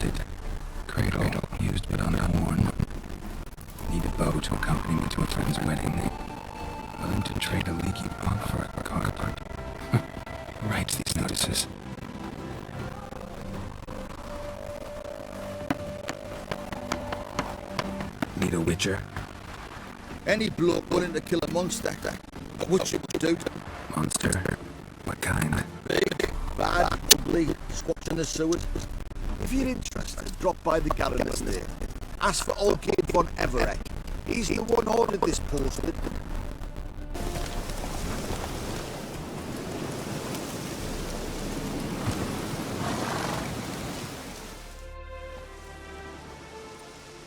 wanted. Cradle, used but unworn. Need a bow to accompany me to a friend's wedding. Willing to trade a leaky pot for a cart. Writes these notices. Need a witcher? Any bloke willing to kill a monster, what you do? Monster? What kind? Big, bad, ugly, squatching the sewers. If you're interested, drop by the garden estate. Ask for Olgerd von Everett. He's the one ordered this posted.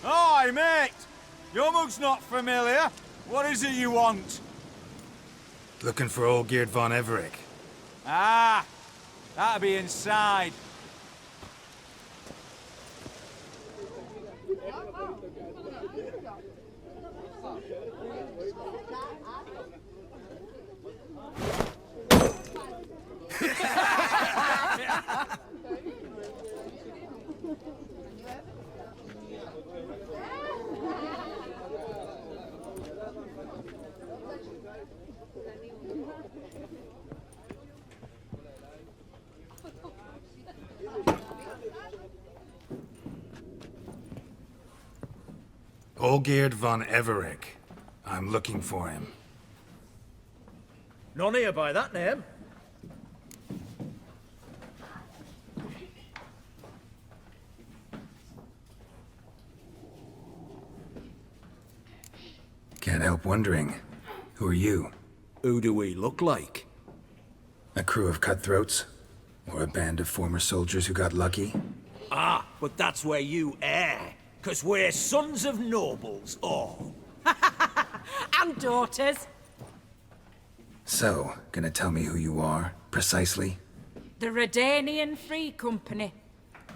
Hi, mate! Your mug's not familiar. What is it you want? Looking for Olgerd von Everett. Ah, that'll be inside. Olgerd von Everett. I'm looking for him. None here by that name. Can't help wondering. Who are you? Who do we look like? A crew of cutthroats? Or a band of former soldiers who got lucky? Ah, but that's where you err. 'Cause we're sons of nobles, all. And daughters. So, gonna tell me who you are, precisely? The Redanian Free Company.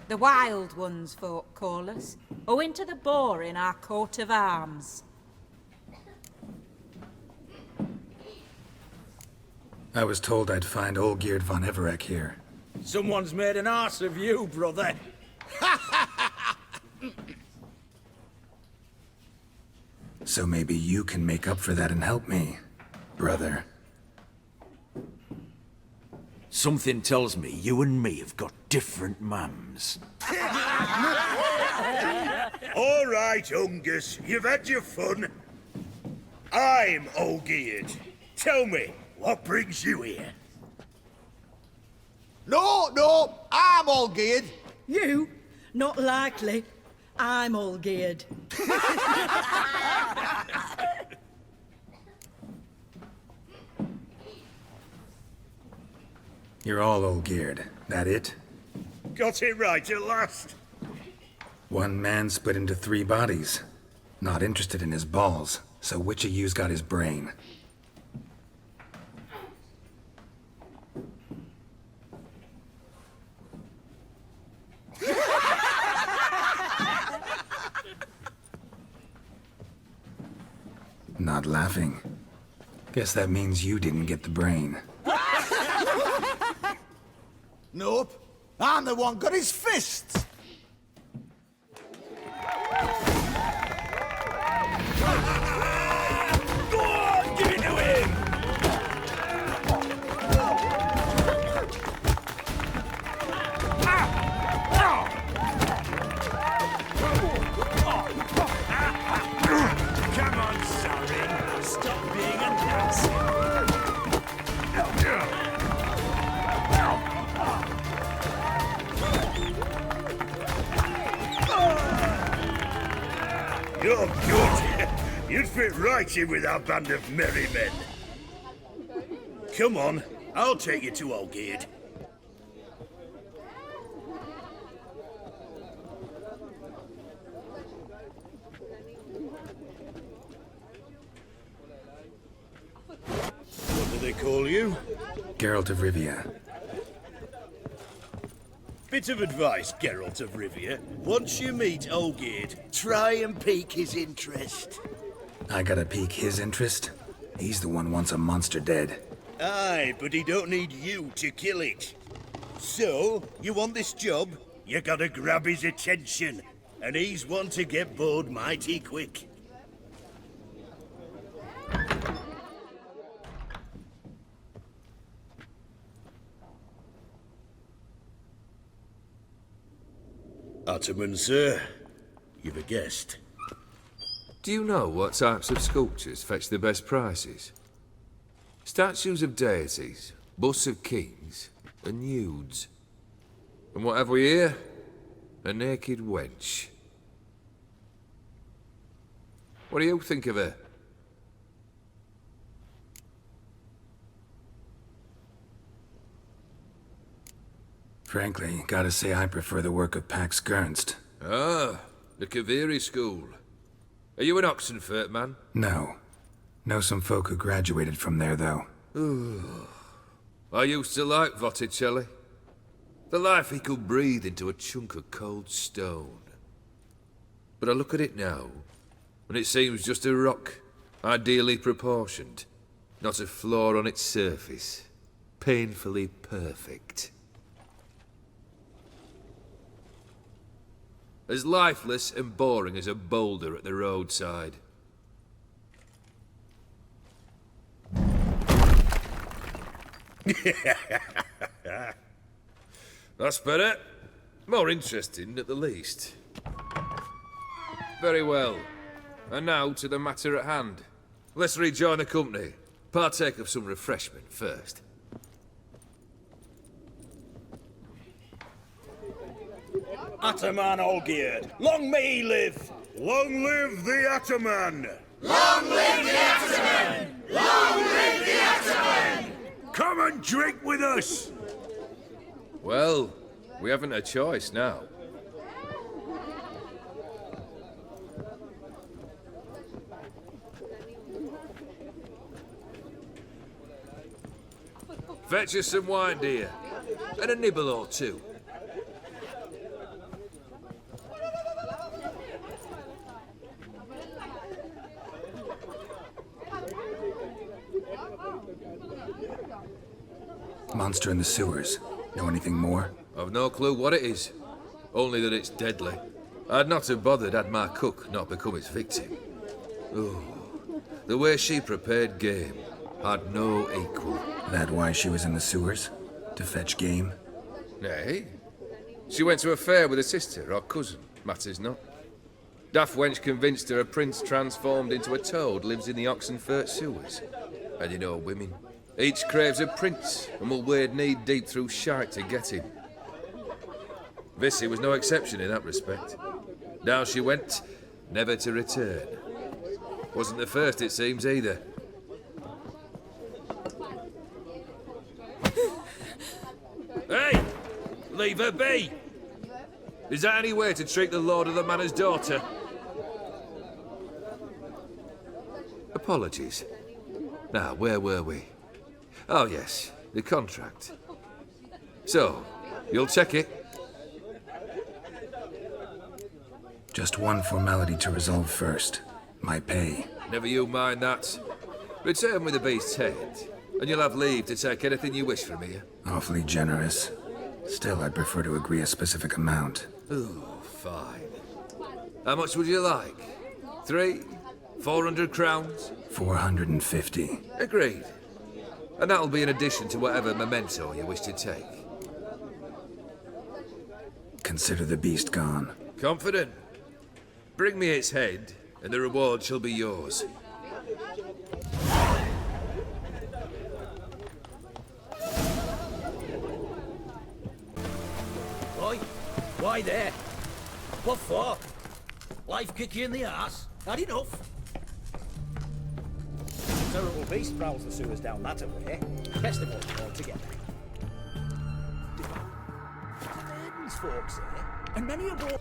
The Wild Ones, folk call us. Owing to the boar in our coat of arms. I was told I'd find Olgerd von Everett here. Someone's made an arse of you, brother. So maybe you can make up for that and help me, brother. Something tells me you and me have got different mums. All right, Ungus, you've had your fun. I'm Olgerd. Tell me, what brings you here? No, I'm Olgerd. You? Not likely. I'm all geared. You're all Olgerd, that it? Got it right at last. One man split into 3 bodies. Not interested in his balls, so which of you's got his brain? Not laughing. Guess that means you didn't get the brain. Nope. I'm the one got his fists. Go on, give it to him! Come on, Sarin. Stop being a Nazi. You're good. You'd fit right in with our band of merry men. Come on, I'll take you to Olgerd. What do they call you? Geralt of Rivia. Bit of advice, Geralt of Rivia. Once you meet Olgerd, try and pique his interest. I gotta pique his interest? He's the one wants a monster dead. Aye, but he don't need you to kill it. So, you want this job? You gotta grab his attention, and he's one to get bored mighty quick. Ottoman, sir. You've a guest. Do you know what types of sculptures fetch the best prices? Statues of deities, busts of kings, and nudes. And what have we here? A naked wench. What do you think of her? Frankly, gotta say I prefer the work of Pax Gernst. Ah, the Kaviri school. Are you an Oxenfurt man? No. Know some folk who graduated from there, though. I used to like Botticelli. The life he could breathe into a chunk of cold stone. But I look at it now, and it seems just a rock, ideally proportioned. Not a flaw on its surface. Painfully perfect. As lifeless and boring as a boulder at the roadside. That's better. More interesting, at the least. Very well. And now to the matter at hand. Let's rejoin the company. Partake of some refreshment first. Ataman Olgierd, long may he live! Long live the Ataman! Long live the Ataman! Long live the Ataman! Come and drink with us! Well, we haven't a choice now. Fetch us some wine, dear. And a nibble or two. Monster in the sewers. Know anything more? I've no clue what it is. Only that it's deadly. I'd not have bothered had my cook not become its victim. Oh, the way she prepared game had no equal. That why she was in the sewers? To fetch game? Nay. She went to a fair with a sister or cousin, matters not. Daft wench convinced her a prince transformed into a toad lives in the Oxenfurt sewers. And you know women. Each craves a prince and will wade knee-deep through shite to get him. Vissy was no exception in that respect. Down she went, never to return. Wasn't the first, it seems, either. Hey! Leave her be! Is that any way to treat the lord of the manor's daughter? Apologies. Now, where were we? Oh, yes, the contract. So, you'll check it? Just one formality to resolve first. My pay. Never you mind that. Return with the beast's head, and you'll have leave to take anything you wish from here. Awfully generous. Still, I'd prefer to agree a specific amount. Ooh, fine. How much would you like? 400 crowns? 450. Agreed. And that'll be in addition to whatever memento you wish to take. Consider the beast gone. Confident? Bring me its head, and the reward shall be yours. Why there? What for? Life kick you in the arse? Had enough? Terrible beast prowls the sewers down that way. Best of all together. Maiden's folks, eh? And many of all...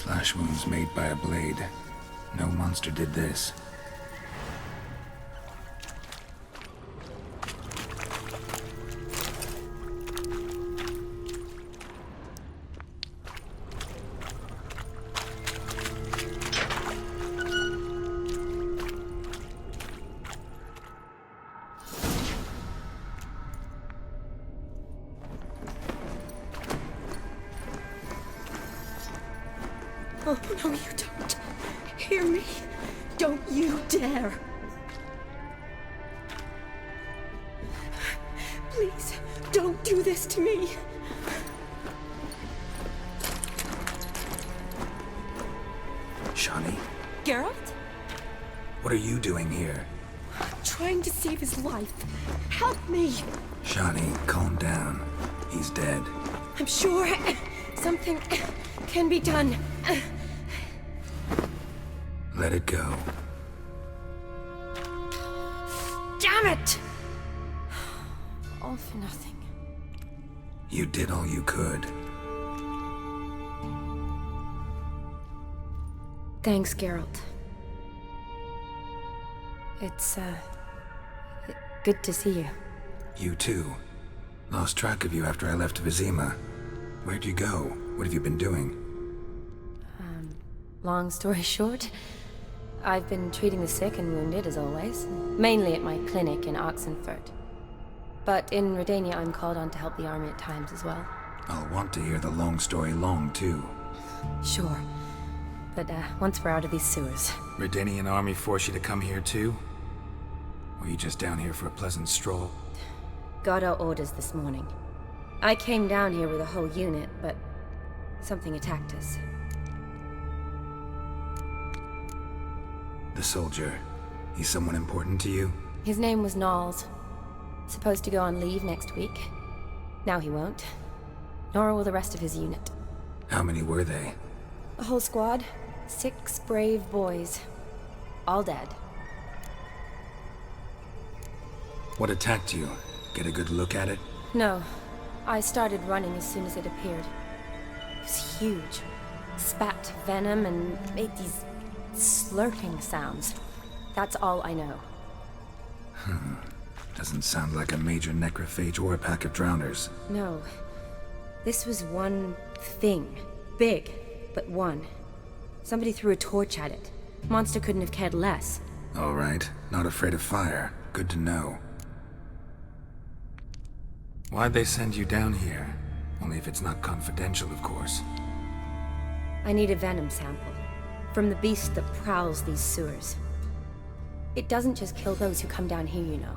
Slash wounds made by a blade. No monster did this. Oh, no, you don't. Hear me? Don't you dare. Please, don't do this to me. Shani, Geralt? what are you doing here? Trying to save his life. Help me. Shani, calm down. He's dead. I'm sure something can be done. Let it go. Damn it! All for nothing. You did all you could. Thanks, Geralt. It's, good to see you. You too. Lost track of you after I left Vizima. Where'd you go? What have you been doing? Long story short, I've been treating the sick and wounded, as always. Mainly at my clinic in Oxenfurt. But in Redania, I'm called on to help the army at times as well. I'll want to hear the long story long, too. Sure. But, once we're out of these sewers... Redanian army force you to come here, too? Or are you just down here for a pleasant stroll? Got our orders this morning. I came down here with a whole unit, but... something attacked us. The soldier. He's someone important to you? His name was Knowles. Supposed to go on leave next week. Now he won't. Nor will the rest of his unit. How many were they? A whole squad. 6 brave boys. All dead. What attacked you? Get a good look at it? No. I started running as soon as it appeared. It was huge. Spat venom and made these slurping sounds. That's all I know. Doesn't sound like a major necrophage or a pack of drowners. No. This was one thing. Big, but one. Somebody threw a torch at it. Monster couldn't have cared less. All right. Not afraid of fire. Good to know. Why'd they send you down here? Only if it's not confidential, of course. I need a venom sample. From the beast that prowls these sewers. It doesn't just kill those who come down here, you know.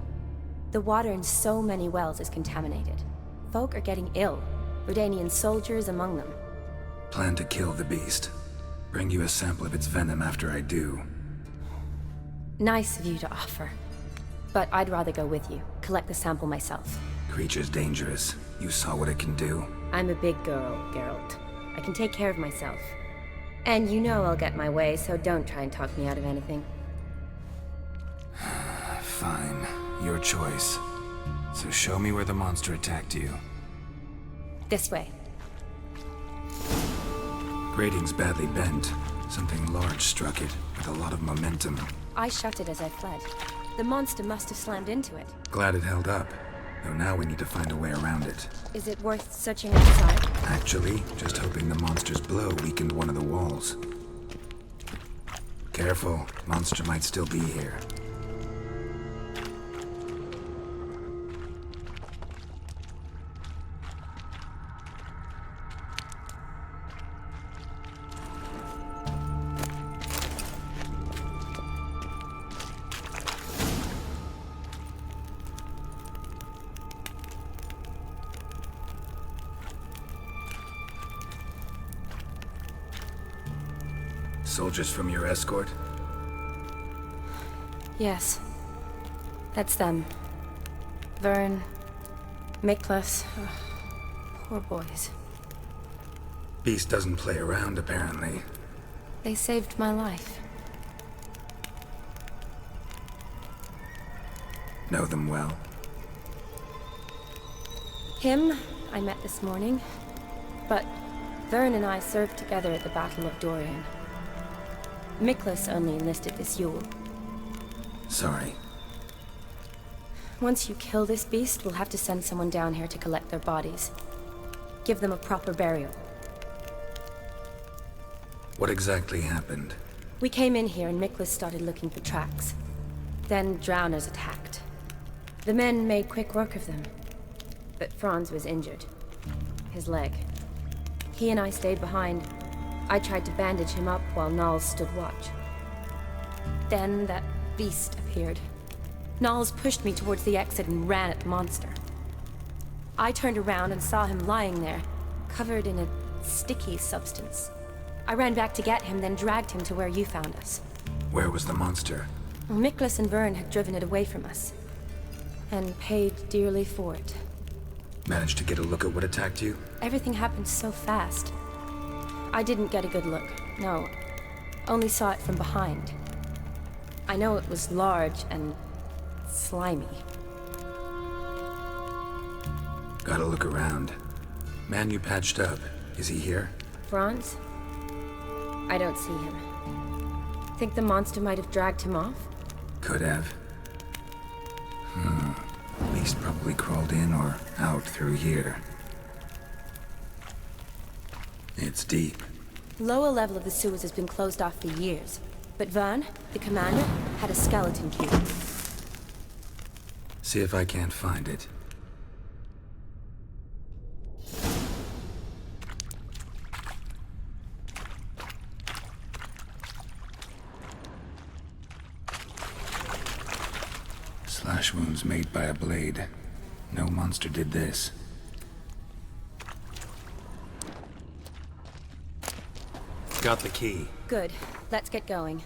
The water in so many wells is contaminated. Folk are getting ill. Redanian soldiers among them. Plan to kill the beast. Bring you a sample of its venom after I do. Nice of you to offer. But I'd rather go with you. Collect the sample myself. Creature's dangerous. You saw what it can do. I'm a big girl, Geralt. I can take care of myself. And you know I'll get my way, so don't try and talk me out of anything. Fine. Your choice. So show me where the monster attacked you. This way. Grating's badly bent. Something large struck it, with a lot of momentum. I shut it as I fled. The monster must have slammed into it. Glad it held up. Though now we need to find a way around it. Is it worth searching outside? Actually, just hoping the monster's blow weakened one of the walls. Careful, monster might still be here. Soldiers from your escort? Yes. That's them. Vern, Miklas. Poor boys. Beast doesn't play around, apparently. They saved my life. Know them well? Him, I met this morning. But Vern and I served together at the Battle of Dorian. Miklas only enlisted this Yule. Sorry. Once you kill this beast, we'll have to send someone down here to collect their bodies. Give them a proper burial. What exactly happened? We came in here and Miklas started looking for tracks. Then drowners attacked. The men made quick work of them. But Franz was injured. His leg. He and I stayed behind. I tried to bandage him up while Nals stood watch. Then that beast appeared. Nals pushed me towards the exit and ran at the monster. I turned around and saw him lying there, covered in a sticky substance. I ran back to get him, then dragged him to where you found us. Where was the monster? Miklas and Vern had driven it away from us. And paid dearly for it. Managed to get a look at what attacked you? Everything happened so fast. I didn't get a good look, no. Only saw it from behind. I know it was large and slimy. Gotta look around. Man you patched up, is he here? Franz? I don't see him. Think the monster might have dragged him off? Could have. Beast probably crawled in or out through here. It's deep. Lower level of the sewers has been closed off for years. But Vern, the commander, had a skeleton key. See if I can't find it. Slash wounds made by a blade. No monster did this. Got the key. Good. Let's get going.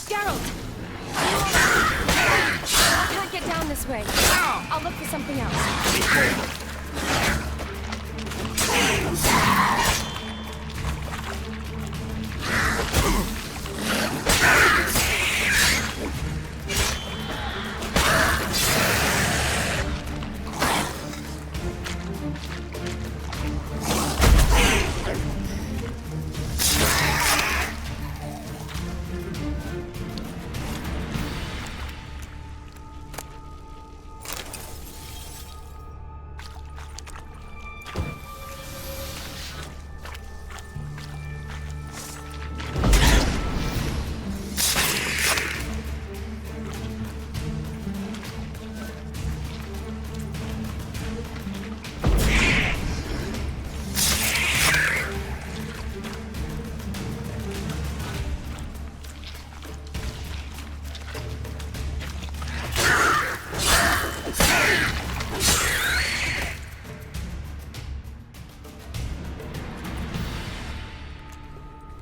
Geralt! I can't get down this way. I'll look for something else.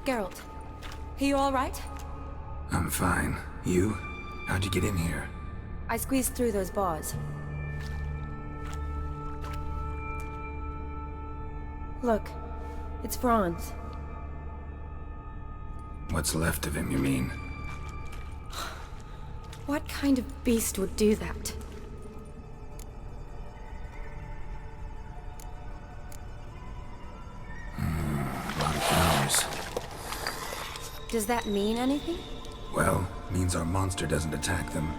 Geralt, are you all right? I'm fine. You? How'd you get in here? I squeezed through those bars. Look, it's Franz. What's left of him, you mean? What kind of beast would do that? A lot of flowers. Does that mean anything? Well, means our monster doesn't attack them.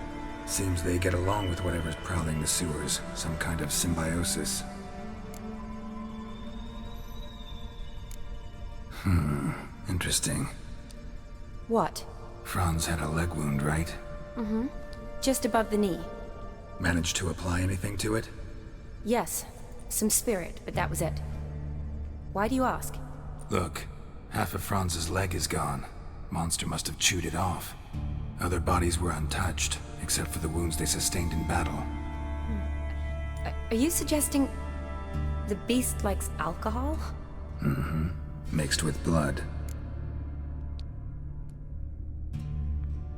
Seems they get along with whatever's prowling the sewers. Some kind of symbiosis. Interesting. What? Franz had a leg wound, right? Mm-hmm. Just above the knee. Managed to apply anything to it? Yes. Some spirit, but that was it. Why do you ask? Look, half of Franz's leg is gone. Monster must have chewed it off. Other bodies were untouched, except for the wounds they sustained in battle. Are you suggesting the beast likes alcohol? Mm-hmm. Mixed with blood.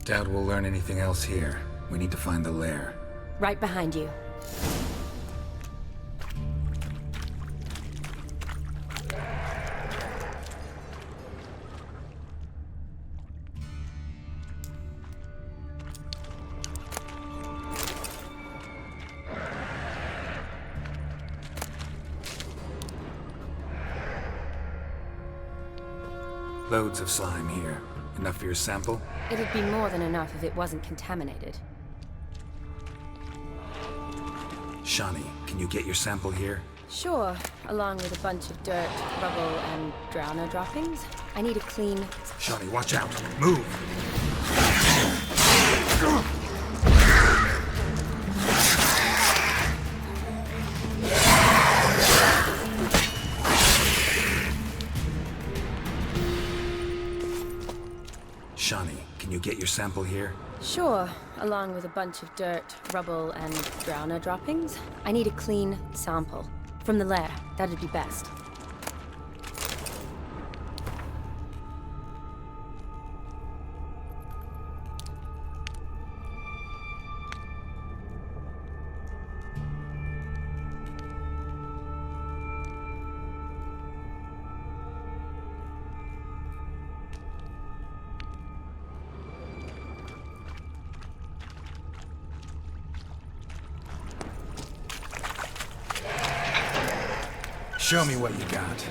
Doubt we'll learn anything else here. We need to find the lair. Right behind you. Loads of slime here. Enough for your sample? It'd be more than enough if it wasn't contaminated. Shawnee, can you get your sample here? Sure, along with a bunch of dirt, rubble, and drowner droppings. I need a clean... Shawnee, watch out! Move! Shawnee, can you get your sample here? Sure, along with a bunch of dirt, rubble, and drowner droppings. I need a clean sample. From the lair, that'd be best. Show me what you got.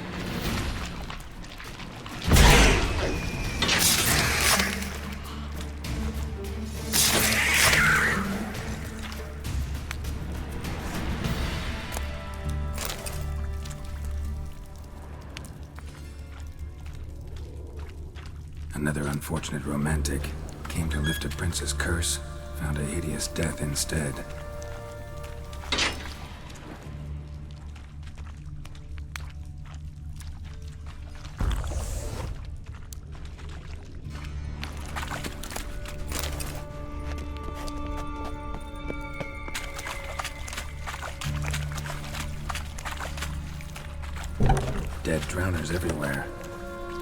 Another unfortunate romantic. Came to lift a prince's curse, found a hideous death instead. Dead drowners everywhere.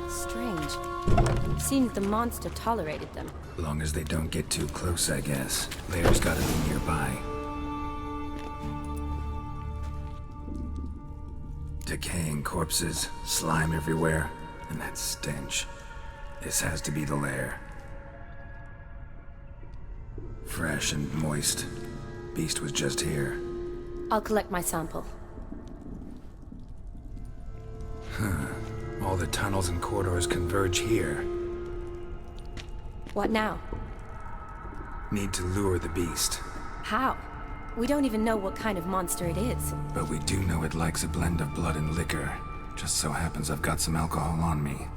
Strange. Seems the monster tolerated them. Long as they don't get too close, I guess. Lair's gotta be nearby. Decaying corpses, slime everywhere, and that stench. This has to be the lair. Fresh and moist. Beast was just here. I'll collect my sample. Huh. All the tunnels and corridors converge here. What now? Need to lure the beast. How? We don't even know what kind of monster it is. But we do know it likes a blend of blood and liquor. Just so happens I've got some alcohol on me.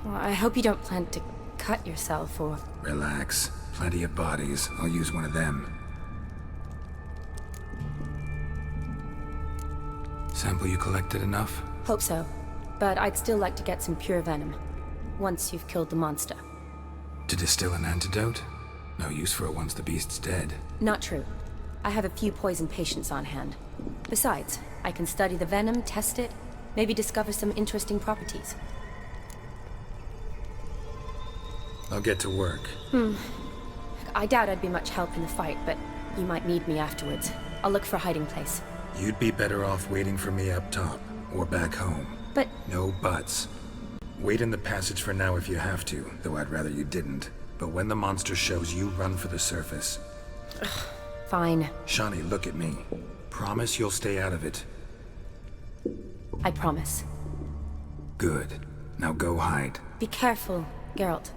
Well, I hope you don't plan to cut yourself or... Relax. Plenty of bodies. I'll use one of them. Sample you collected enough? Hope so. But I'd still like to get some pure venom. Once you've killed the monster. To distill an antidote? No use for it once the beast's dead. Not true. I have a few poison patients on hand. Besides, I can study the venom, test it, maybe discover some interesting properties. I'll get to work. I doubt I'd be much help in the fight, but you might need me afterwards. I'll look for a hiding place. You'd be better off waiting for me up top, or back home. But... No buts. Wait in the passage for now if you have to, though I'd rather you didn't. But when the monster shows, you run for the surface. Fine. Shawnee, look at me. Promise you'll stay out of it. I promise. Good. Now go hide. Be careful, Geralt.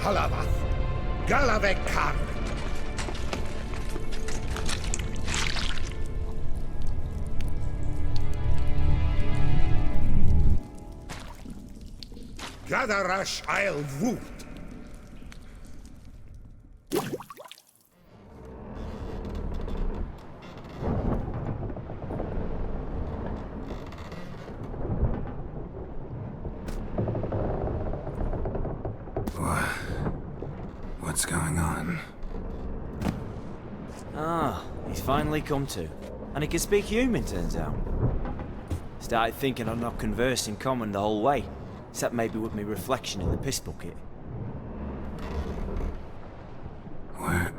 Halavath, Galavekar. Gadarash I'll woot. What's going on? Ah, he's finally come to. And he can speak human, turns out. Started thinking I'd not conversed in common the whole way, except maybe with me reflection in the piss bucket. Where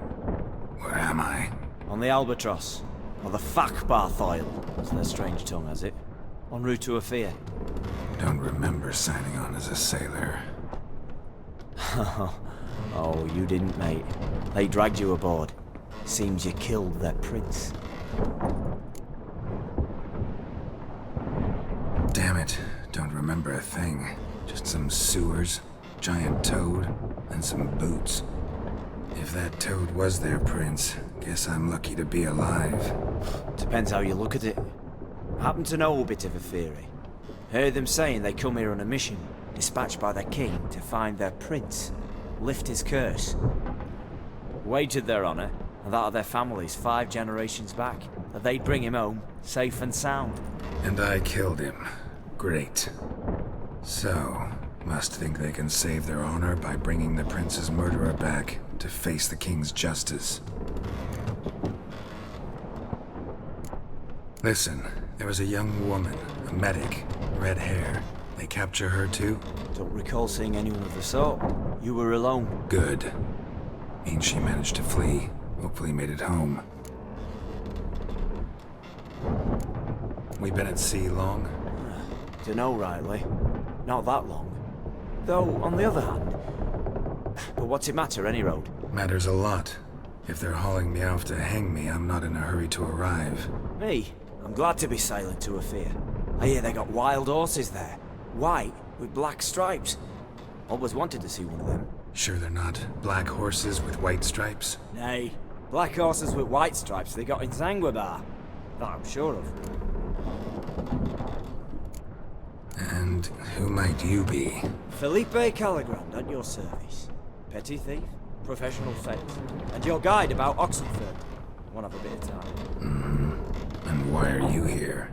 am I? On the Albatross, or the Fakbarth Oil, as their strange tongue has it. En route to Ophir. Don't remember signing on as a sailor. Oh, you didn't, mate. They dragged you aboard. Seems you killed their prince. Damn it, don't remember a thing. Just some sewers, giant toad, and some boots. If that toad was their prince, guess I'm lucky to be alive. Depends how you look at it. Happen to know a bit of a theory. Heard them saying they come here on a mission, dispatched by their king to find their prince, lift his curse. Wagered their honor, and that of their families 5 generations back, that they'd bring him home, safe and sound. And I killed him. Great. So, must think they can save their honor by bringing the prince's murderer back to face the king's justice. Listen, there was a young woman, a medic, red hair. They capture her too? Don't recall seeing anyone of the sort. You were alone. Good. Means she managed to flee. Hopefully made it home. We been at sea long? Dunno rightly. Not that long. Though, on the other hand... But what's it matter, any road? Matters a lot. If they're hauling me off to hang me, I'm not in a hurry to arrive. Me? I'm glad to be sailing to Ophir. I hear they got wild horses there. White, with black stripes. Always wanted to see one of them. Sure they're not black horses with white stripes? Nay, black horses with white stripes they got in Zanguebar. That I'm sure of. And who might you be? Felipe Caligrand at your service. Petty thief, professional fence, and your guide about Oxenford. Want to have a bit of time. Mm-hmm. And why are you here?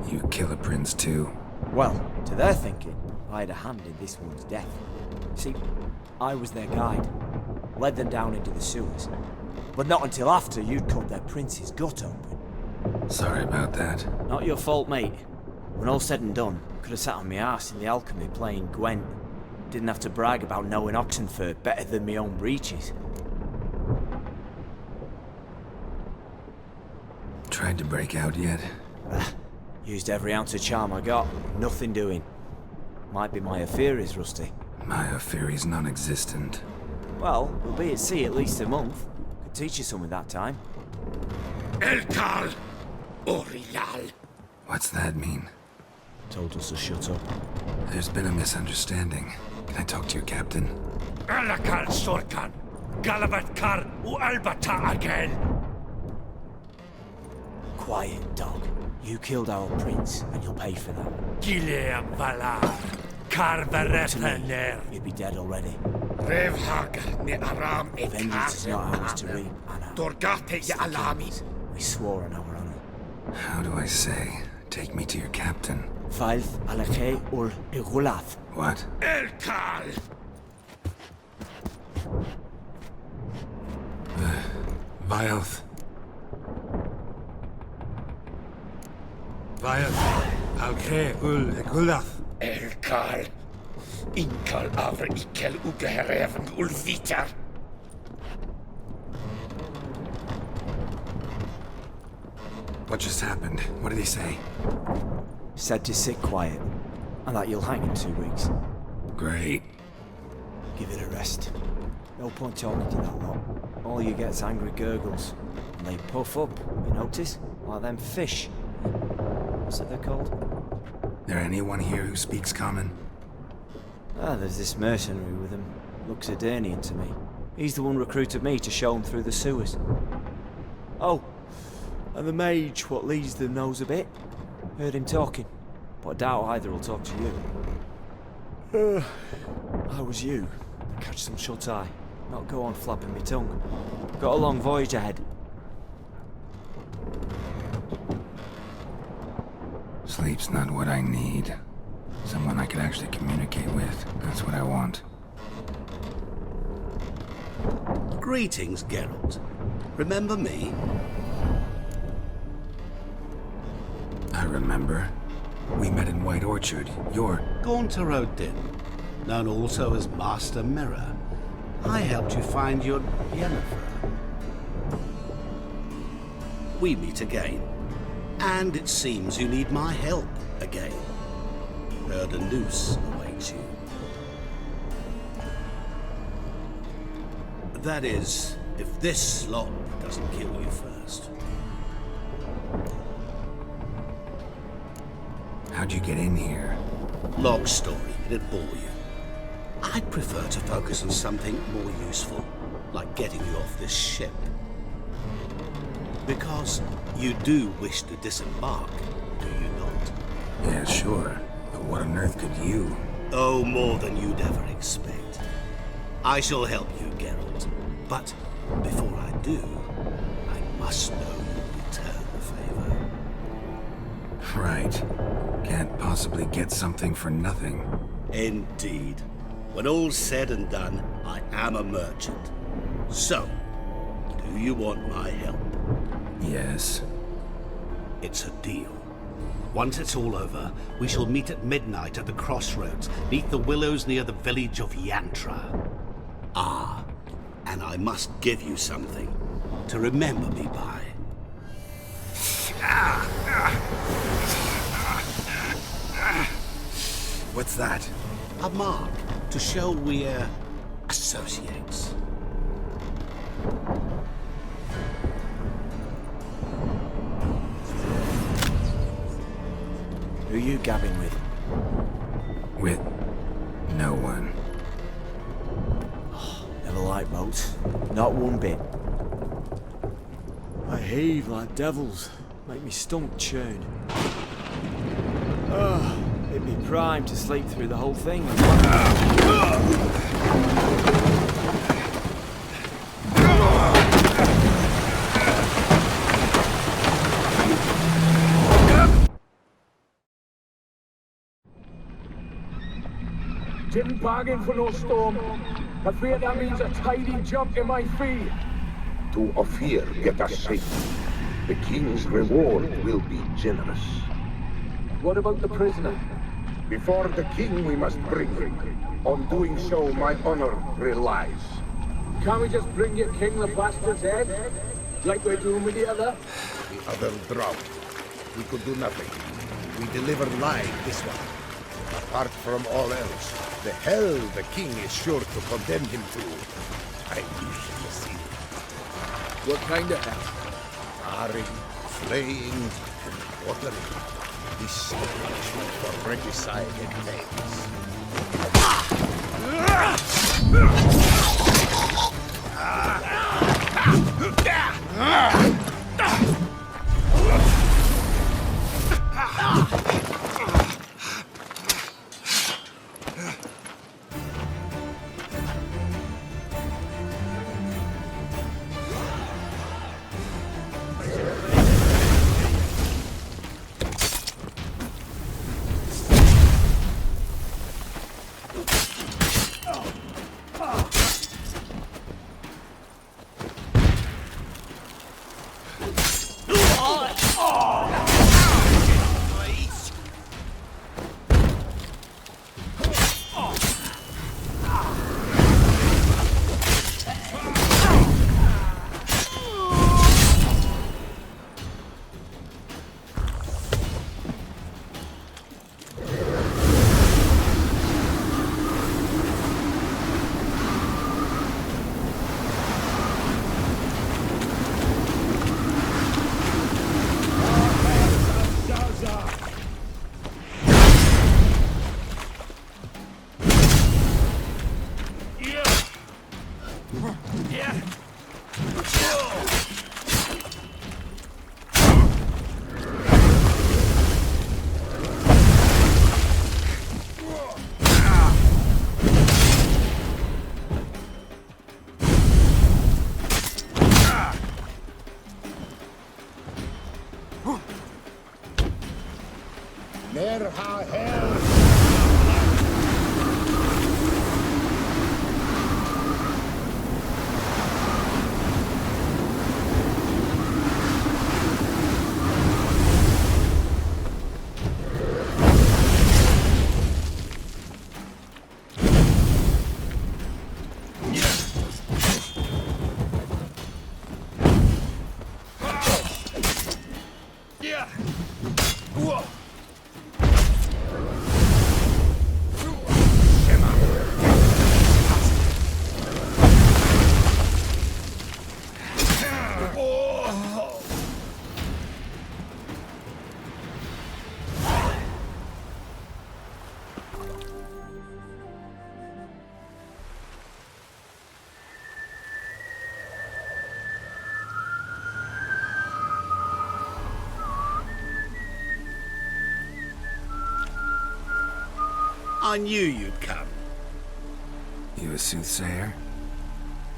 You kill a prince too? Well, to their thinking, I had a hand in this one's death. See, I was their guide. Led them down into the sewers. But not until after you'd cut their prince's gut open. Sorry about that. Not your fault, mate. When all said and done, could have sat on my arse in the alchemy playing Gwent. Didn't have to brag about knowing Oxenford better than my own breeches. Tried to break out yet? Used every ounce of charm I got. Nothing doing. Might be my Aetheri's rusty. My Aetheri's non-existent. Well, we'll be at sea at least a month. Could teach you something that time. Elkal Orilal. What's that mean? Told us to shut up. There's been a misunderstanding. Can I talk to your captain? Alakal Sorkan. Galabat Kar U Albata again. Quiet, dog. You killed our prince, and you'll pay for that. Gileam Valar. Karvarepaner. You'd be dead already. Revhag ni Aram Vengeance is not ours to reap, Anna. Dorgate ya Alami. We swore on our honor. How do I say? Take me to your captain. Faith Alake ul Igulath. What? Elkal! Vaelth. Vaelth. Alke ul Igulath. Elkal. Inkal avre ikel ugehereven ulviter. What just happened? What did he say? Said to sit quiet, and that you'll hang in 2 weeks. Great. Give it a rest. No point talking to that lot. All you get's angry gurgles. And they puff up, you notice? Like them fish. What's it they're called? There anyone here who speaks common? Ah, there's this mercenary with him. Looks Aedirnian to me. He's the one recruited me to show him through the sewers. Oh, and the mage what leads them knows a bit. Heard him talking, but I doubt either will talk to you. How was you? Catch some shut-eye. Not go on flapping my tongue. Got a long voyage ahead. Sleep's not what I need. Someone I could actually communicate with. That's what I want. Greetings, Geralt. Remember me? I remember. We met in White Orchard. You're... Gaunter Odin, known also as Master Mirror. I helped you find your Yennefer. We meet again. And it seems you need my help again. Heard a noose awaits you. That is, if this slop doesn't kill you first. How'd you get in here? Long story, it'd bore you. I'd prefer to focus on something more useful, like getting you off this ship. Because you do wish to disembark, do you not? Yeah, sure. But what on earth could you? Oh, more than you'd ever expect. I shall help you, Geralt. But before I do, I must know you return the favor. Right. Can't possibly get something for nothing. Indeed. When all's said and done, I am a merchant. So, do you want my help? Yes. It's a deal. Once it's all over, we shall meet at midnight at the crossroads, beneath the willows near the village of Yantra. Ah, and I must give you something to remember me by. What's that? A mark to show we're associates. Who you gabbing with? With no one. Never liked boats. Not one bit. I heave like devils. Make me stomach churn. It'd be prime to sleep through the whole thing. Didn't bargain for no storm. I fear that means a tidy jump in my fee. To Ophir get us safe. The king's reward will be generous. What about the prisoner? Before the king we must bring him. On doing so, my honor relies. Can't we just bring your king the bastard's head? Like we're doing with the other? The other drowned. we could do nothing. We delivered live this one. Apart from all else, the hell the king is sure to condemn him to. I wish to see it. What kind of hell? Marring, flaying, and quartering. This is the punishment for regicide and I knew you'd come. You a soothsayer?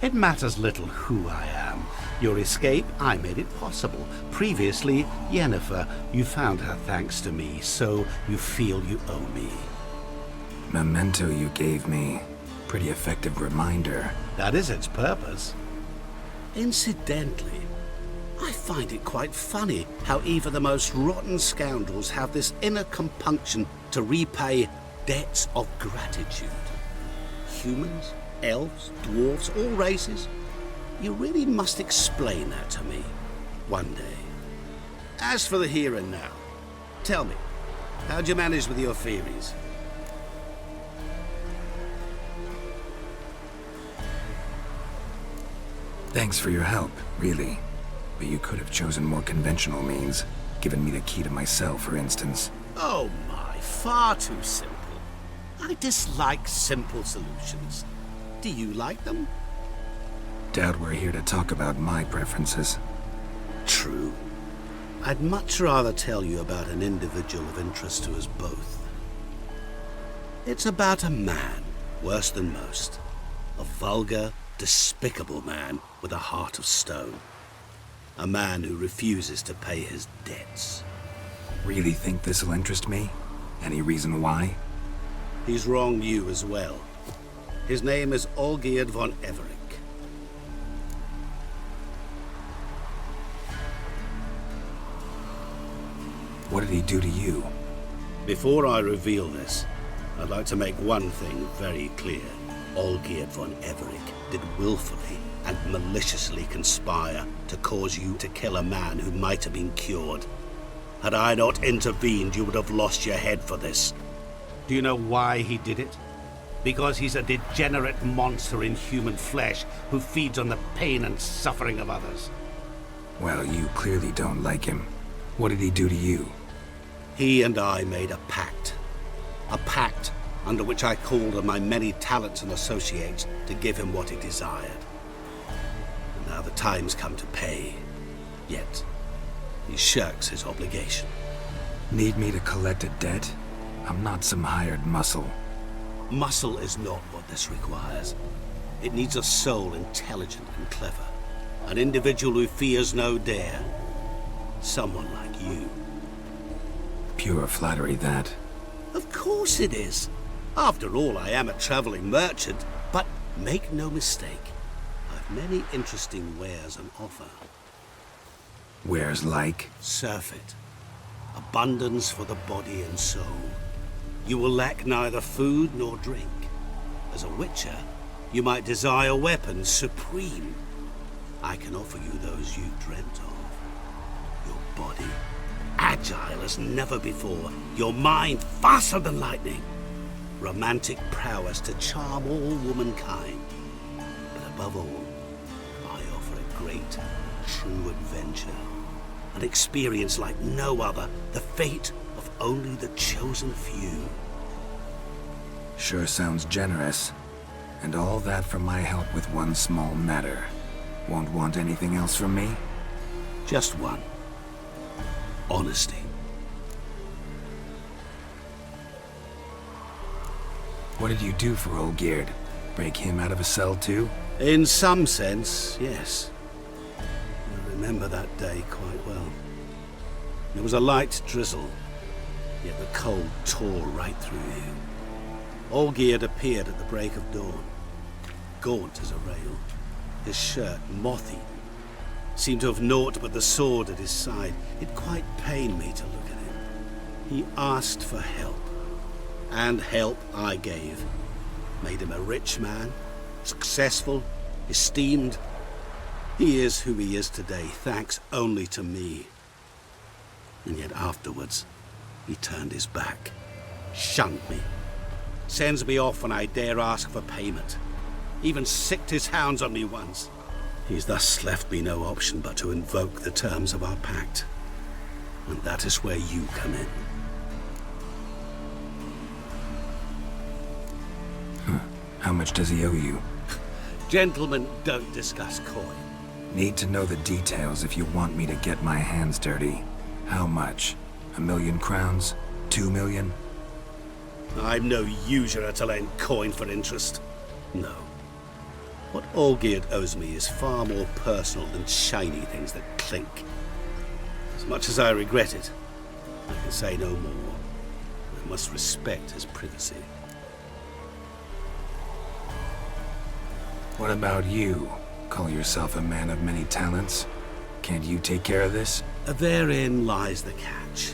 It matters little who I am. Your escape, I made it possible. Previously, Yennefer, you found her thanks to me, so you feel you owe me. Memento you gave me. Pretty effective reminder. That is its purpose. Incidentally, I find it quite funny how even the most rotten scoundrels have this inner compunction to repay debts of gratitude. Humans, elves, dwarves, all races. You really must explain that to me one day. As for the here and now, tell me, how'd you manage with your theories? Thanks for your help, really. But you could have chosen more conventional means. Given me the key to my cell, for instance. Oh my, far too simple. I dislike simple solutions. Do you like them? Doubt we're here to talk about my preferences. True. I'd much rather tell you about an individual of interest to us both. It's about a man, worse than most. A vulgar, despicable man with a heart of stone. A man who refuses to pay his debts. Really think this'll interest me? Any reason why? He's wronged you as well. His name is Olgierd von Everick. What did he do to you? Before I reveal this, I'd like to make one thing very clear. Olgierd von Everick did willfully and maliciously conspire to cause you to kill a man who might have been cured. Had I not intervened, you would have lost your head for this. Do you know why he did it? Because he's a degenerate monster in human flesh who feeds on the pain and suffering of others. Well, you clearly don't like him. What did he do to you? He and I made a pact. A pact under which I called on my many talents and associates to give him what he desired. And now the time's come to pay. Yet, he shirks his obligation. Need me to collect a debt? I'm not some hired muscle. Muscle is not what this requires. It needs a soul intelligent and clever. An individual who fears no dare. Someone like you. Pure flattery, that. Of course it is. After all, I am a traveling merchant. But make no mistake, I've many interesting wares on offer. Wares like? Surfeit. Abundance for the body and soul. You will lack neither food nor drink. As a witcher, you might desire weapons supreme. I can offer you those you dreamt of. Your body, agile as never before. Your mind, faster than lightning. Romantic prowess to charm all womankind. But above all, I offer a great, true adventure. An experience like no other. The fate of only the chosen few. Sure sounds generous. And all that for my help with one small matter. Won't want anything else from me? Just one. Honesty. What did you do for Olgierd? Break him out of a cell too? In some sense, yes. I remember that day quite well. There was a light drizzle, yet the cold tore right through you. Olgierd appeared at the break of dawn, gaunt as a rail, his shirt moth-eaten, seemed to have naught but the sword at his side. It quite pained me to look at him. He asked for help, and help I gave. Made him a rich man, successful, esteemed. He is who he is today, thanks only to me. And yet afterwards, he turned his back, shunned me, sends me off when I dare ask for payment. Even sicked his hounds on me once. He's thus left me no option but to invoke the terms of our pact. And that is where you come in. How much does he owe you? Gentlemen don't discuss coin. Need to know the details if you want me to get my hands dirty. How much? 1,000,000 crowns? 2,000,000? I'm no usurer to lend coin for interest. No. What Olgierd owes me is far more personal than shiny things that clink. As much as I regret it, I can say no more. I must respect his privacy. What about you? Call yourself a man of many talents? Can't you take care of this? Therein lies the catch.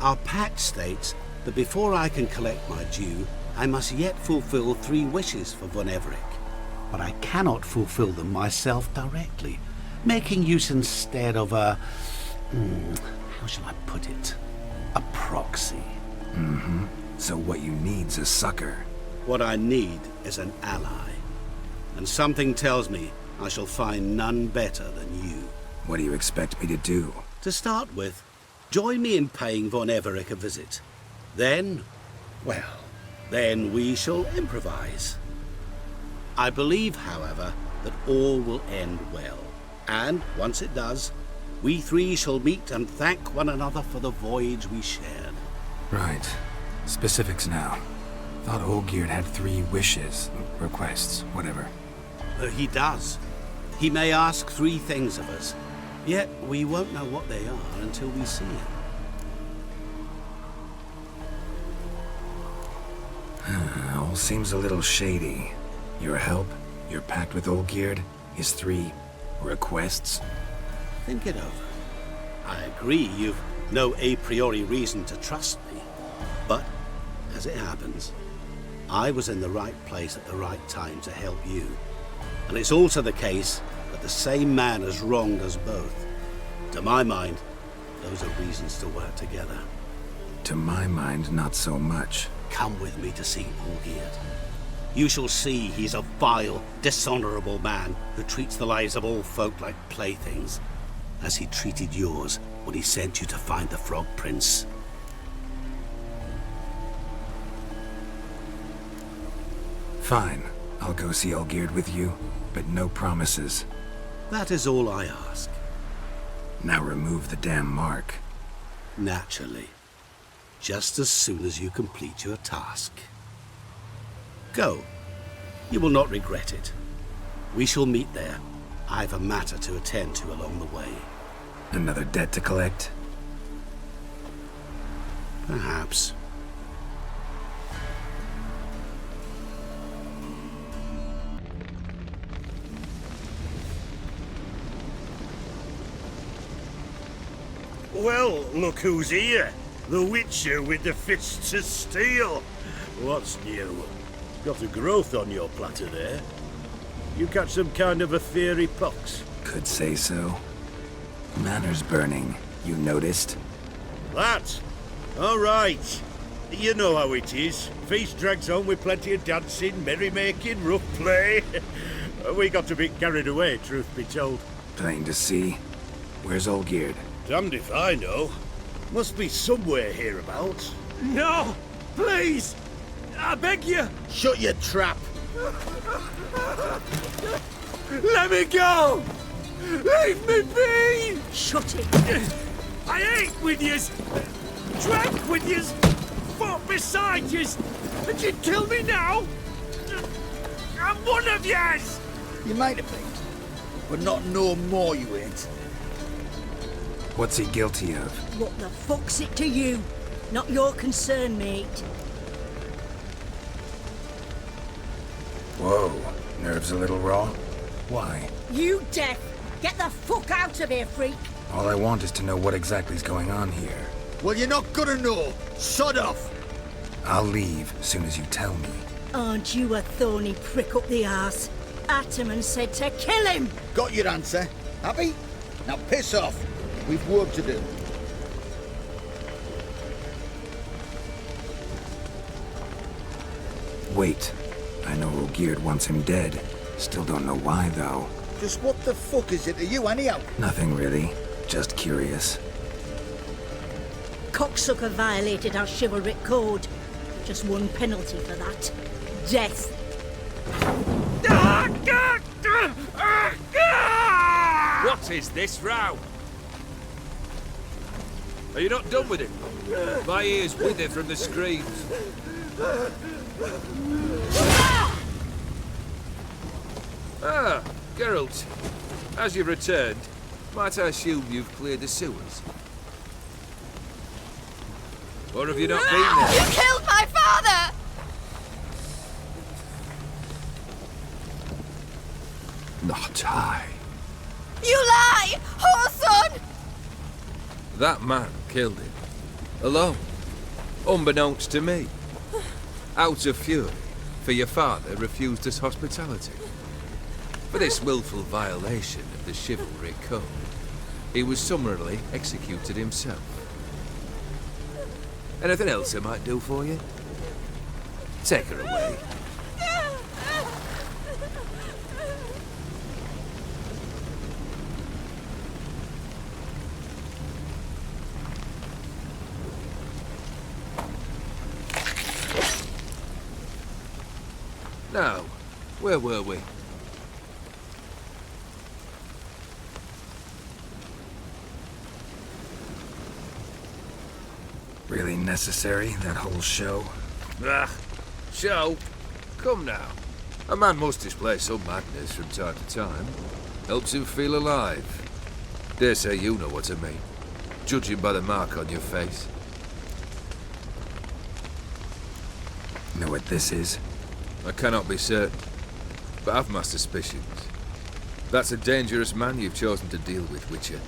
Our pact states that before I can collect my due, I must yet fulfill 3 wishes for Von Everec. But I cannot fulfill them myself directly, making use instead of a... how shall I put it? A proxy. Mm-hmm. So what you need's a sucker. What I need is an ally. And something tells me I shall find none better than you. What do you expect me to do? To start with, join me in paying Von Everec a visit. Then, well, then we shall improvise. I believe, however, that all will end well. And, once it does, we 3 shall meet and thank one another for the voyage we shared. Right. Specifics now. Thought Olgierd had 3 wishes, requests, whatever. He does. He may ask 3 things of us, yet we won't know what they are until we see him. All seems a little shady. Your help, your pact with Olgierd, his 3 requests. Think it over. I agree you've no a priori reason to trust me. But, as it happens, I was in the right place at the right time to help you. And it's also the case that the same man has wronged us both. To my mind, those are reasons to work together. To my mind, not so much. Come with me to see Olgierd. You shall see he's a vile, dishonorable man who treats the lives of all folk like playthings, as he treated yours when he sent you to find the Frog Prince. Fine. I'll go see Olgierd with you, but no promises. That is all I ask. Now remove the damn mark. Naturally. Just as soon as you complete your task. Go. You will not regret it. We shall meet there. I've a matter to attend to along the way. Another debt to collect? Perhaps. Well, look who's here. The Witcher with the fists of steel. What's new? Got a growth on your platter there. You catch some kind of a fiery pox? Could say so. Manor's burning. You noticed? That? All right. You know how it is. Feast drags on with plenty of dancing, merrymaking, rough play. We got a bit carried away, truth be told. Plain to see. Where's Olgierd? Damned if I know. Must be somewhere hereabouts. No! Please! I beg you! Shut your trap! Let me go! Leave me be! Shut it! I ate with yous! Drank with yous! Fought beside yous! And you kill me now? I'm one of yous! You might have been, but not no more you ain't. What's he guilty of? What the fuck's it to you? Not your concern, mate. Whoa. Nerves a little raw? Why? You deaf! Get the fuck out of here, freak! All I want is to know what exactly is going on here. Well, you're not gonna know. Sod off! I'll leave as soon as you tell me. Aren't you a thorny prick up the arse? Ataman said to kill him! Got your answer. Happy? Now piss off. We've work to do. Wait. I know Olgierd wants him dead. Still don't know why, though. Just what the fuck is it to you, anyhow? Nothing really. Just curious. Cocksucker violated our chivalric code. Just one penalty for that. Death. What is this row? Are you not done with it? My ears wither from the screams. Ah, Geralt. As you've returned, might I assume you've cleared the sewers? Or have you not been there? You killed my father! Not I. You lie! Whoreson! That man killed him. Alone. Unbeknownst to me. Out of fury, for your father refused us hospitality. For this willful violation of the chivalry code, he was summarily executed himself. Anything else I might do for you? Take her away. Now, where were we? Really necessary, that whole show? Ah, show? Come now. A man must display some madness from time to time. Helps him feel alive. Dare say you know what I mean. Judging by the mark on your face. Know what this is? I cannot be certain, but I've my suspicions. That's a dangerous man you've chosen to deal with, Witcher.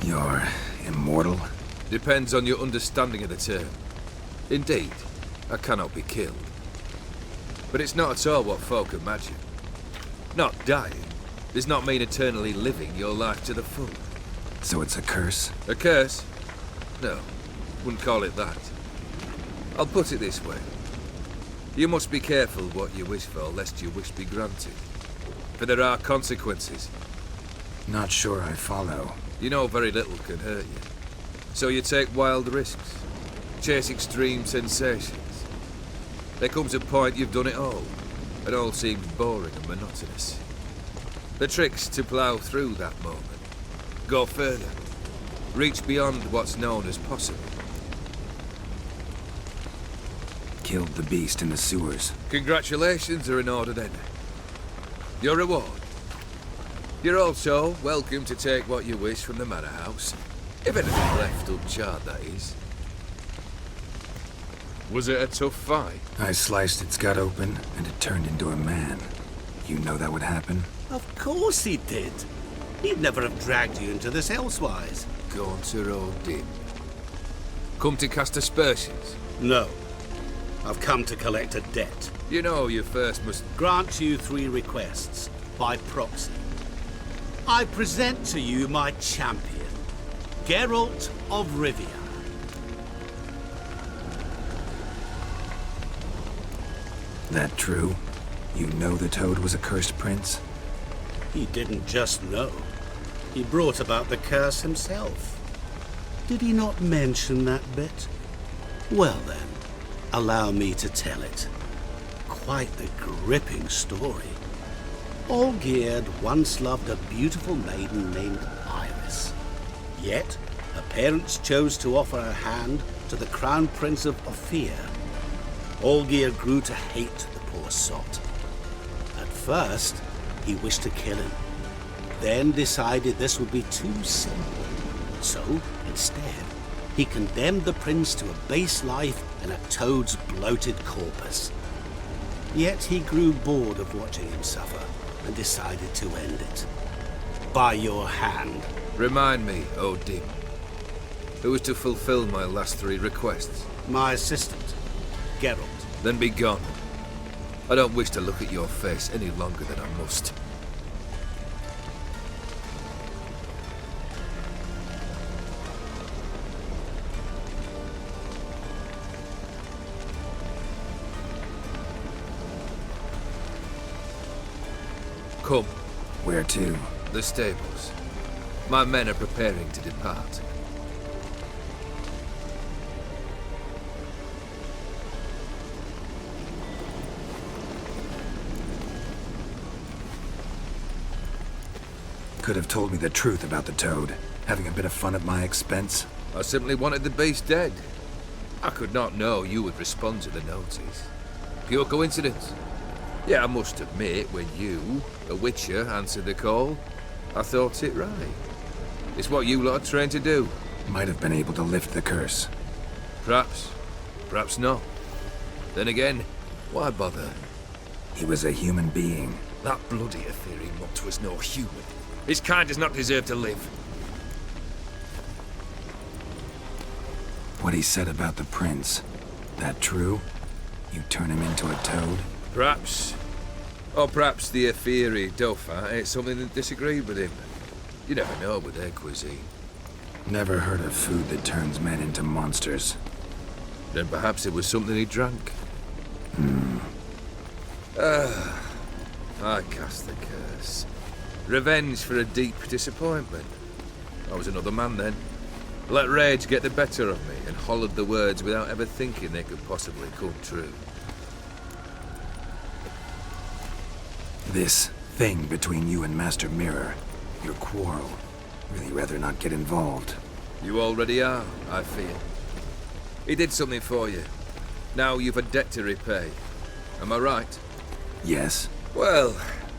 You're immortal? Depends on your understanding of the term. Indeed, I cannot be killed. But it's not at all what folk imagine. Not dying, does not mean eternally living your life to the full. So it's a curse? A curse? No, wouldn't call it that. I'll put it this way. You must be careful what you wish for, lest your wish be granted. For there are consequences. Not sure I follow. You know very little can hurt you. So you take wild risks, chase extreme sensations. There comes a point you've done it all, and all seems boring and monotonous. The trick's to plough through that moment. Go further. Reach beyond what's known as possible. Killed the beast in the sewers. Congratulations are in order then. Your reward. You're also welcome to take what you wish from the manor house. If anything left uncharred, that is. Was it a tough fight? I sliced its gut open, and it turned into a man. You know that would happen? Of course he did. He'd never have dragged you into this elsewise. Gaunter Odin. Come to cast aspersions? No. I've come to collect a debt. You know you first must... Grant you 3 requests, by proxy. I present to you my champion, Geralt of Rivia. That true? You know the Toad was a cursed prince? He didn't just know. He brought about the curse himself. Did he not mention that bit? Well then, allow me to tell it. Quite the gripping story. Olgierd once loved a beautiful maiden named Iris. Yet, her parents chose to offer her hand to the Crown Prince of Ophir. Olgierd grew to hate the poor sot. At first, he wished to kill him, then decided this would be too simple. So, instead, he condemned the prince to a base life in a toad's bloated corpus. Yet he grew bored of watching him suffer and decided to end it. By your hand. Remind me, Odin. Who was to fulfill my last 3 requests? My assistant, Geralt. Then be gone. I don't wish to look at your face any longer than I must. Come. Where to? The stables. My men are preparing to depart. Could have told me the truth about the Toad. Having a bit of fun at my expense. I simply wanted the beast dead. I could not know you would respond to the notice. Pure coincidence. Yeah, I must admit, when you, a witcher, answered the call, I thought it right. It's what you lot are trained to do. Might have been able to lift the curse. Perhaps. Perhaps not. Then again, why bother? He was a human being. That bloody Ethereal mutt was no human. His kind does not deserve to live. What he said about the prince, that true? You turn him into a toad? Perhaps. Or perhaps the Ethereal Dauphin ate something that disagreed with him. You never know with their cuisine. Never heard of food that turns men into monsters. Then perhaps it was something he drank. I cast the curse. Revenge for a deep disappointment. I was another man then. Let rage get the better of me and hollered the words without ever thinking they could possibly come true. This thing between you and Master Mirror, your quarrel, really rather not get involved. You already are, I fear. He did something for you. Now you've a debt to repay. Am I right? Yes. Well,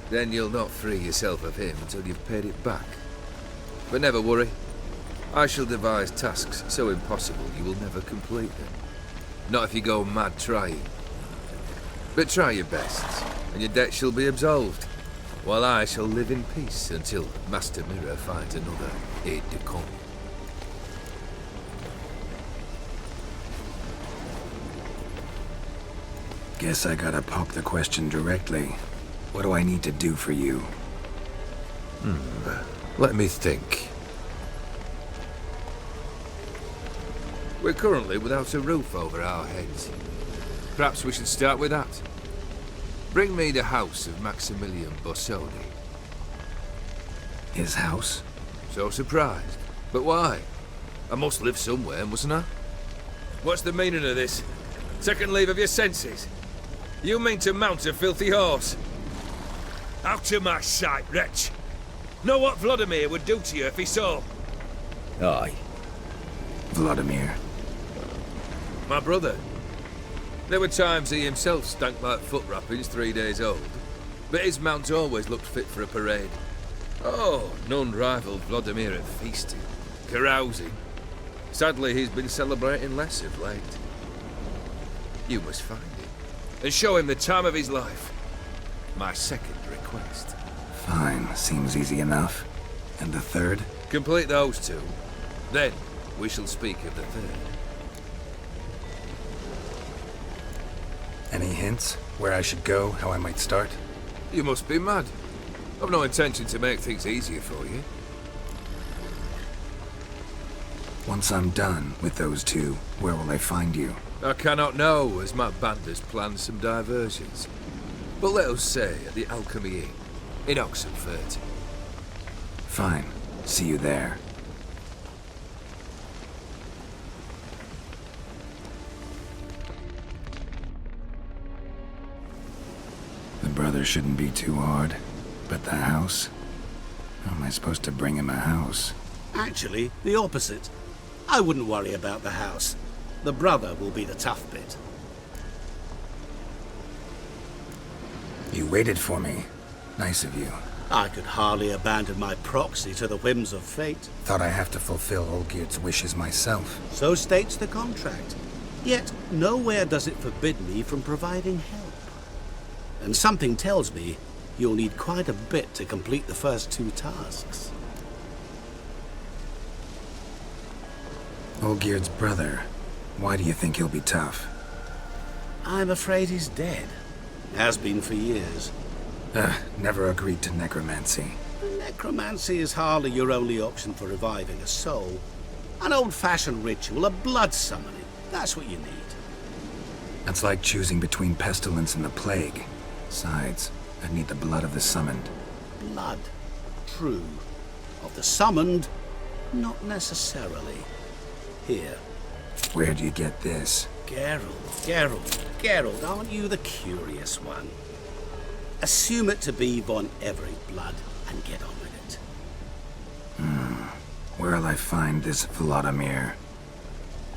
then you'll not free yourself of him until you've paid it back. But never worry. I shall devise tasks so impossible you will never complete them. Not if you go mad trying. But try your best, and your debt shall be absolved, while I shall live in peace until Master Mirror finds another aide-de-camp. Guess I gotta pop the question directly. What do I need to do for you? Let me think. We're currently without a roof over our heads. Perhaps we should start with that. Bring me the house of Maximilian Borsodi. His house? So surprised. But why? I must live somewhere, mustn't I? What's the meaning of this? Second leave of your senses? You mean to mount a filthy horse? Out of my sight, wretch! Know what Vladimir would do to you if he saw? Aye. Vladimir. My brother. There were times he himself stank like foot wrappings 3 days old, but his mount always looked fit for a parade. Oh, none rivaled Vladimir at feasting, carousing. Sadly, he's been celebrating less of late. You must find him, and show him the time of his life. My second request. Fine, seems easy enough. And the third? Complete those two. Then, we shall speak of the third. Any hints? Where I should go? How I might start? You must be mad. I've no intention to make things easier for you. Once I'm done with those two, where will I find you? I cannot know, as my band has planned some diversions. But let us say at the Alchemy Inn, in Oxenfurt. Fine. See you there. The brother shouldn't be too hard. But the house? How am I supposed to bring him a house? Actually, the opposite. I wouldn't worry about the house. The brother will be the tough bit. You waited for me. Nice of you. I could hardly abandon my proxy to the whims of fate. Thought I have to fulfill Olgierd's wishes myself. So states the contract. Yet, nowhere does it forbid me from providing help. And something tells me you'll need quite a bit to complete the first two tasks. Olgierd's brother. Why do you think he'll be tough? I'm afraid he's dead. Has been for years. Never agreed to necromancy. Necromancy is hardly your only option for reviving a soul. An old-fashioned ritual, a blood summoning. That's what you need. That's like choosing between pestilence and the plague. Besides, I'd need the blood of the summoned. Blood. True. Of the summoned, not necessarily. Here. Where do you get this? Geralt, aren't you the curious one? Assume it to be von Everett blood and get on with it. Where'll I find this Vladimir?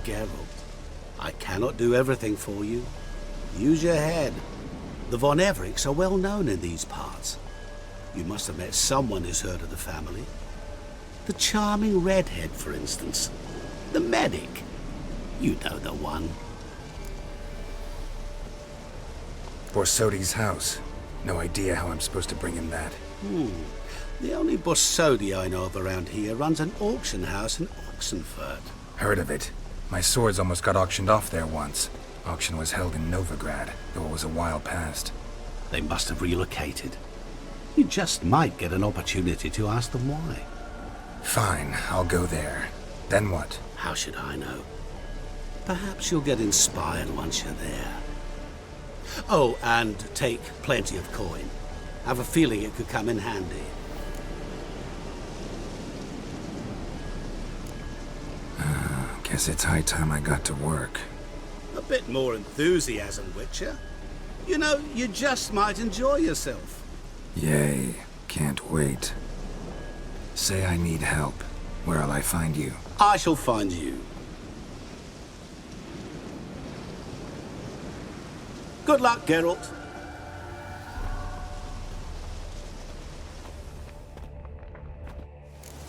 Geralt, I cannot do everything for you. Use your head. The von Evericks are well known in these parts. You must have met someone who's heard of the family. The charming redhead, for instance. The medic. You know the one. Borsodi's house. No idea how I'm supposed to bring him that. The only Borsodi I know of around here runs an auction house in Oxenfurt. Heard of it. My swords almost got auctioned off there once. Auction was held in Novigrad, though it was a while past. They must have relocated. You just might get an opportunity to ask them why. Fine, I'll go there. Then what? How should I know? Perhaps you'll get inspired once you're there. Oh, and take plenty of coin. Have a feeling it could come in handy. Guess it's high time I got to work. A bit more enthusiasm, Witcher. You know, you just might enjoy yourself. Yay, can't wait. Say I need help. Where'll I find you? I shall find you. Good luck, Geralt.